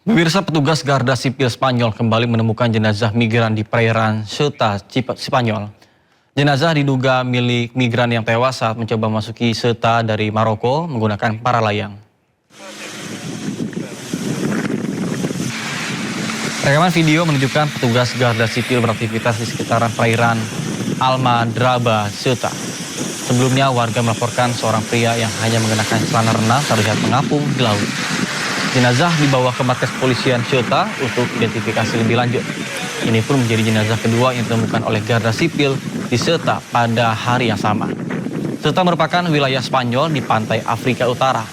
Pemirsa, petugas Garda Sipil Spanyol kembali menemukan jenazah migran di perairan Ceuta, Spanyol. Jenazah diduga milik migran yang tewas saat mencoba memasuki Ceuta dari Maroko menggunakan para layang. Rekaman video menunjukkan petugas Garda Sipil beraktivitas di sekitaran perairan Almadraba, Ceuta. Sebelumnya warga melaporkan seorang pria yang hanya mengenakan celana renang terlihat mengapung di laut. Jenazah dibawa ke markas polisian Ceuta untuk identifikasi lebih lanjut. Ini pun menjadi jenazah kedua yang ditemukan oleh Garda Sipil di Ceuta pada hari yang sama. Ceuta merupakan wilayah Spanyol di pantai Afrika Utara,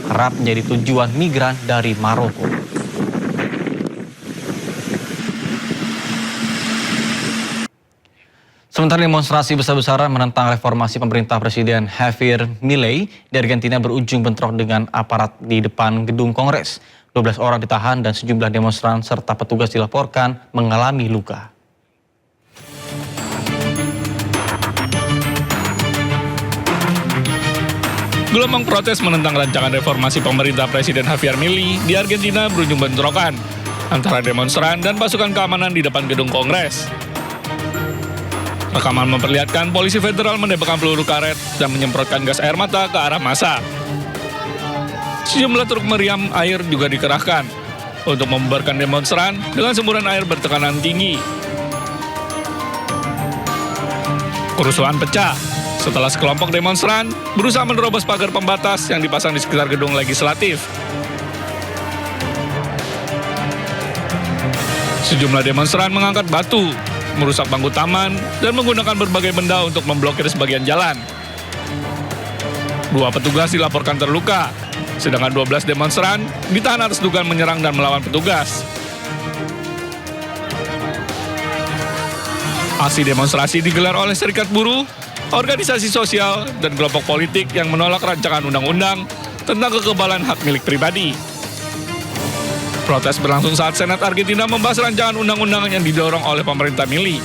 kerap menjadi tujuan migran dari Maroko. Sementara demonstrasi besar-besaran menentang reformasi pemerintah Presiden Javier Milei di Argentina berujung bentrok dengan aparat di depan gedung Kongres. 12 orang ditahan dan sejumlah demonstran serta petugas dilaporkan mengalami luka. Gelombang protes menentang rancangan reformasi pemerintah Presiden Javier Milei di Argentina berujung bentrokan antara demonstran dan pasukan keamanan di depan gedung Kongres. Rekaman memperlihatkan polisi federal menembakkan peluru karet dan menyemprotkan gas air mata ke arah massa. Sejumlah truk meriam air juga dikerahkan untuk membubarkan demonstran dengan semburan air bertekanan tinggi. Kerusuhan pecah setelah sekelompok demonstran berusaha menerobos pagar pembatas yang dipasang di sekitar gedung legislatif. Sejumlah demonstran mengangkat batu, merusak bangku taman, dan menggunakan berbagai benda untuk memblokir sebagian jalan. 2 petugas dilaporkan terluka, sedangkan 12 demonstran ditahan atas dugaan menyerang dan melawan petugas. Aksi demonstrasi digelar oleh serikat buruh, organisasi sosial, dan kelompok politik yang menolak rancangan undang-undang tentang kekebalan hak milik pribadi. Protes berlangsung saat Senat Argentina membahas rancangan undang-undang yang didorong oleh pemerintah Milei.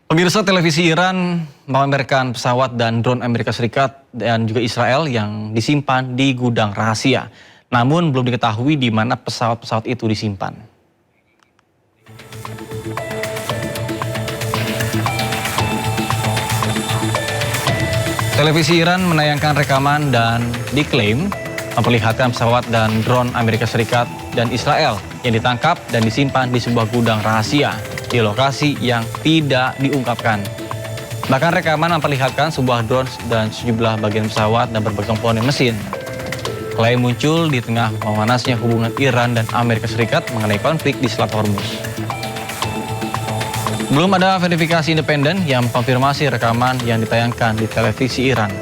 Pemirsa, televisi Iran memamerkan pesawat dan drone Amerika Serikat dan juga Israel yang disimpan di gudang rahasia. Namun belum diketahui di mana pesawat-pesawat itu disimpan. Televisi Iran menayangkan rekaman dan diklaim memperlihatkan pesawat dan drone Amerika Serikat dan Israel yang ditangkap dan disimpan di sebuah gudang rahasia di lokasi yang tidak diungkapkan. Bahkan rekaman memperlihatkan sebuah drone dan sejumlah bagian pesawat dan berbagai komponen mesin. Klaim muncul di tengah memanasnya hubungan Iran dan Amerika Serikat mengenai konflik di Selat Hormuz. Belum ada verifikasi independen yang mengkonfirmasi rekaman yang ditayangkan di televisi Iran.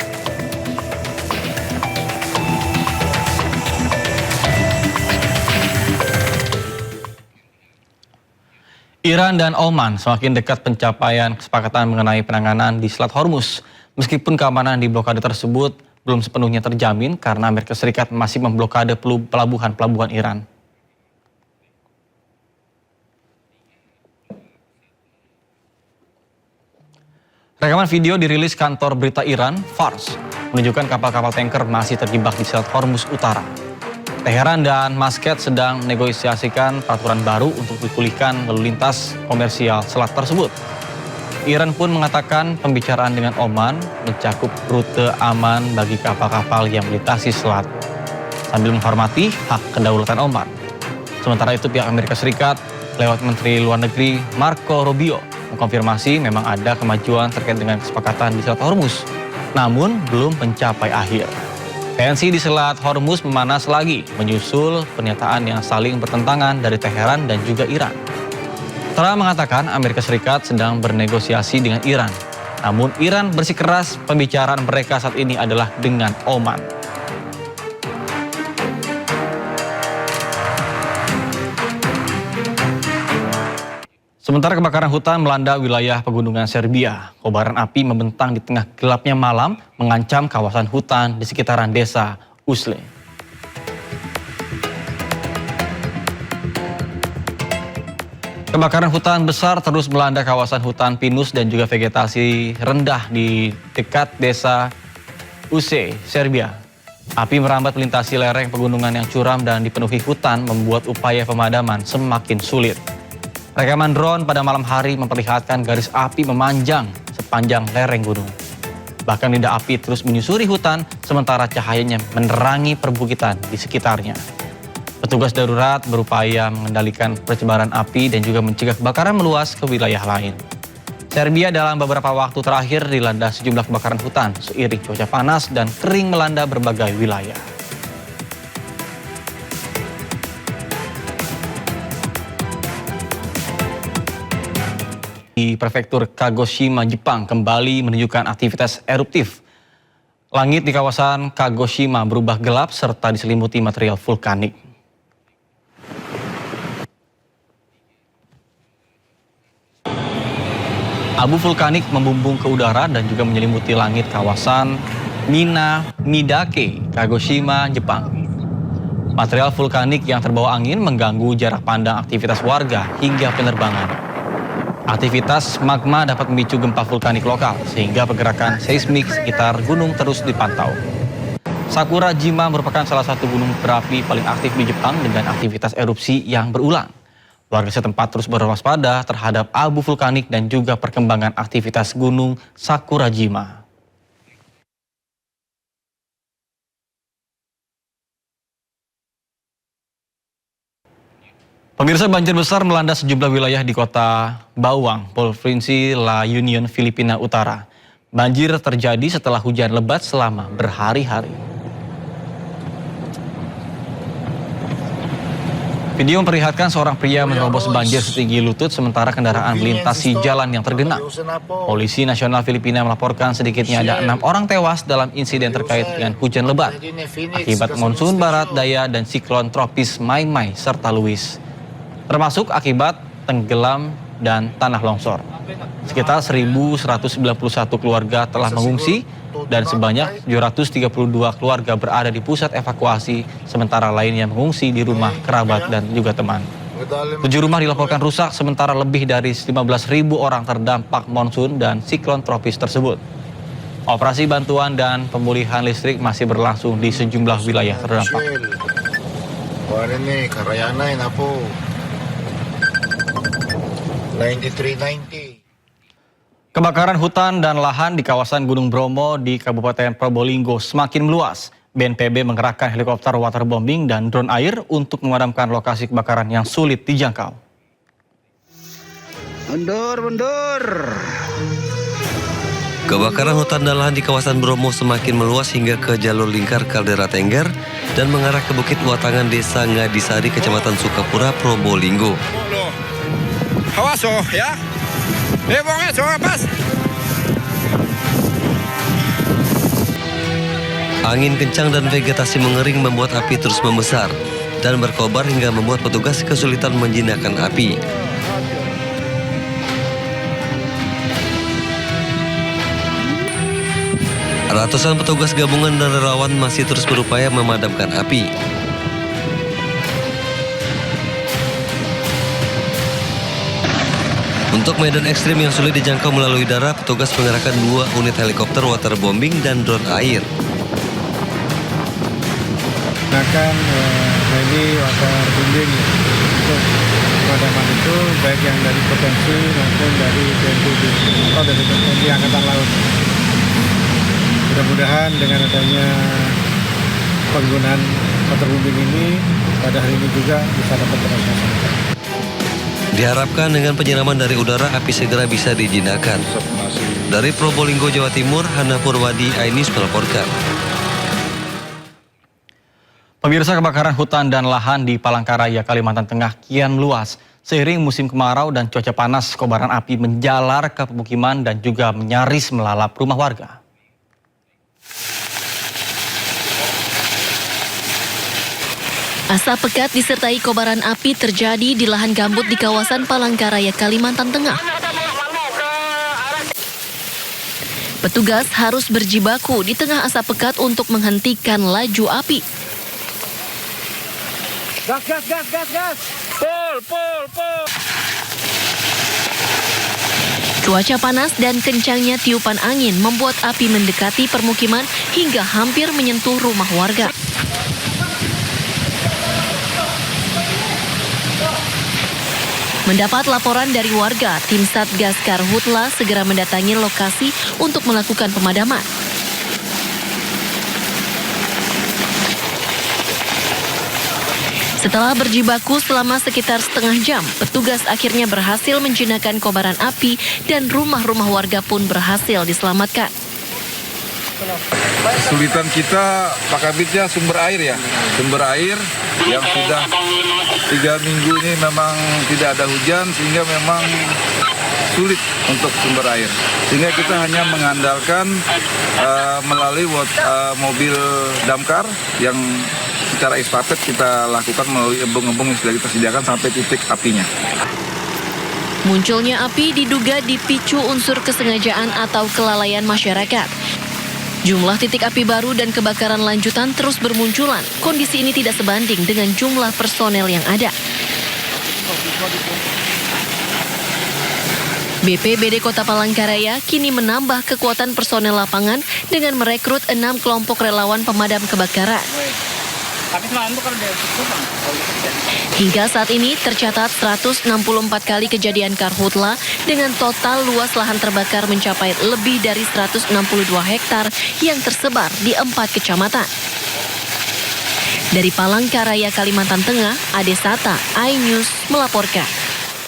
Iran dan Oman semakin dekat pencapaian kesepakatan mengenai penanganan di Selat Hormuz. Meskipun keamanan di blokade tersebut belum sepenuhnya terjamin karena Amerika Serikat masih memblokade pelabuhan-pelabuhan Iran. Rekaman video dirilis kantor berita Iran, Fars, menunjukkan kapal-kapal tanker masih terjebak di Selat Hormuz Utara. Teheran dan Muscat sedang menegosiasikan peraturan baru untuk dipulihkan lalu lintas komersial selat tersebut. Iran pun mengatakan pembicaraan dengan Oman mencakup rute aman bagi kapal-kapal yang melintasi selat, sambil menghormati hak kedaulatan Oman. Sementara itu pihak Amerika Serikat lewat Menteri Luar Negeri Marco Rubio mengkonfirmasi memang ada kemajuan terkait dengan kesepakatan di Selat Hormuz, namun belum mencapai akhir. Tensi di Selat Hormuz memanas lagi menyusul pernyataan yang saling bertentangan dari Teheran dan juga Iran. Trump mengatakan Amerika Serikat sedang bernegosiasi dengan Iran, namun Iran bersikeras pembicaraan mereka saat ini adalah dengan Oman. Sementara kebakaran hutan melanda wilayah pegunungan Serbia, kobaran api membentang di tengah gelapnya malam mengancam kawasan hutan di sekitaran desa Usle. Kebakaran hutan besar terus melanda kawasan hutan pinus dan juga vegetasi rendah di dekat desa Use, Serbia. Api merambat melintasi lereng pegunungan yang curam dan dipenuhi hutan membuat upaya pemadaman semakin sulit. Rekaman drone pada malam hari memperlihatkan garis api memanjang sepanjang lereng gunung. Bahkan lidah api terus menyusuri hutan sementara cahayanya menerangi perbukitan di sekitarnya. Petugas darurat berupaya mengendalikan percebaran api dan juga mencegah kebakaran meluas ke wilayah lain. Serbia dalam beberapa waktu terakhir dilanda sejumlah kebakaran hutan seiring cuaca panas dan kering melanda berbagai wilayah. Di prefektur Kagoshima, Jepang kembali menunjukkan aktivitas eruptif. Langit di kawasan Kagoshima berubah gelap serta diselimuti material vulkanik. Abu vulkanik membumbung ke udara dan juga menyelimuti langit kawasan Minamidake, Kagoshima, Jepang. Material vulkanik yang terbawa angin mengganggu jarak pandang aktivitas warga hingga penerbangan. Aktivitas magma dapat memicu gempa vulkanik lokal sehingga pergerakan seismik sekitar gunung terus dipantau. Sakurajima merupakan salah satu gunung berapi paling aktif di Jepang dengan aktivitas erupsi yang berulang. Warga setempat terus berwaspada terhadap abu vulkanik dan juga perkembangan aktivitas gunung Sakurajima. Pemirsa, banjir besar melanda sejumlah wilayah di kota Bawang, Provinsi La Union, Filipina Utara. Banjir terjadi setelah hujan lebat selama berhari-hari. Video memperlihatkan seorang pria menerobos banjir setinggi lutut sementara kendaraan melintasi jalan yang tergenang. Polisi Nasional Filipina melaporkan sedikitnya ada 6 orang tewas dalam insiden terkait dengan hujan lebat akibat monsun barat daya dan siklon tropis Maimai serta Luis, termasuk akibat tenggelam dan tanah longsor. Sekitar 1.191 keluarga telah mengungsi dan sebanyak 732 keluarga berada di pusat evakuasi, sementara lainnya mengungsi di rumah kerabat dan juga teman. 7 rumah dilaporkan rusak, sementara lebih dari 15.000 orang terdampak monsun dan siklon tropis tersebut. Operasi bantuan dan pemulihan listrik masih berlangsung di sejumlah wilayah terdampak. Ini Karayana na po. 9390. Kebakaran hutan dan lahan di kawasan Gunung Bromo di Kabupaten Probolinggo semakin meluas. BNPB mengerahkan helikopter waterbombing dan drone air untuk memadamkan lokasi kebakaran yang sulit dijangkau. Mundur. Kebakaran hutan dan lahan di kawasan Bromo semakin meluas hingga ke jalur lingkar Kaldera Tengger dan mengarah ke Bukit Watangan, Desa Ngadisari, Kecamatan Sukapura, Probolinggo. Awas ya. Bongnya jangan pas. Angin kencang dan vegetasi mengering membuat api terus membesar dan berkobar hingga membuat petugas kesulitan menjinakkan api. Ratusan petugas gabungan dan relawan masih terus berupaya memadamkan api. Untuk medan ekstrim yang sulit dijangkau melalui darat, petugas mengerahkan 2 unit helikopter waterbombing dan drone air. Gunakan heli waterbombing untuk pemadaman itu, baik yang dari potensi maupun dari BNPB atau dari TNI Angkatan Laut. Mudah-mudahan dengan adanya penggunaan waterbombing ini pada hari ini juga bisa dapat terlaksana. Diharapkan dengan penyiraman dari udara, api segera bisa dijinakkan. Dari Probolinggo, Jawa Timur, Hana Purwadi, Ainis melaporkan. Pemirsa, kebakaran hutan dan lahan di Palangkaraya, Kalimantan Tengah kian meluas. Seiring musim kemarau dan cuaca panas, kobaran api menjalar ke pemukiman dan juga nyaris melalap rumah warga. Asap pekat disertai kobaran api terjadi di lahan gambut di kawasan Palangkaraya, Kalimantan Tengah. Petugas harus berjibaku di tengah asap pekat untuk menghentikan laju api. Gas. Pol. Cuaca panas dan kencangnya tiupan angin membuat api mendekati permukiman hingga hampir menyentuh rumah warga. Mendapat laporan dari warga, tim Satgas Karhutla segera mendatangi lokasi untuk melakukan pemadaman. Setelah berjibaku selama sekitar setengah jam, petugas akhirnya berhasil menjinakkan kobaran api dan rumah-rumah warga pun berhasil diselamatkan. Kesulitan kita Pak Kabitnya sumber air ya. Sumber air yang sudah 3 minggu ini memang tidak ada hujan sehingga memang sulit untuk sumber air. Sehingga kita hanya mengandalkan melalui mobil damkar yang secara estafet kita lakukan melalui embung-embung yang sudah kita sediakan sampai titik apinya. Munculnya api diduga dipicu unsur kesengajaan atau kelalaian masyarakat. Jumlah titik api baru dan kebakaran lanjutan terus bermunculan. Kondisi ini tidak sebanding dengan jumlah personel yang ada. BPBD Kota Palangkaraya kini menambah kekuatan personel lapangan dengan merekrut 6 kelompok relawan pemadam kebakaran. Hingga saat ini tercatat 164 kali kejadian karhutla dengan total luas lahan terbakar mencapai lebih dari 162 hektar yang tersebar di 4 kecamatan. Dari Palangkaraya, Kalimantan Tengah, Ade Sata, iNews melaporkan.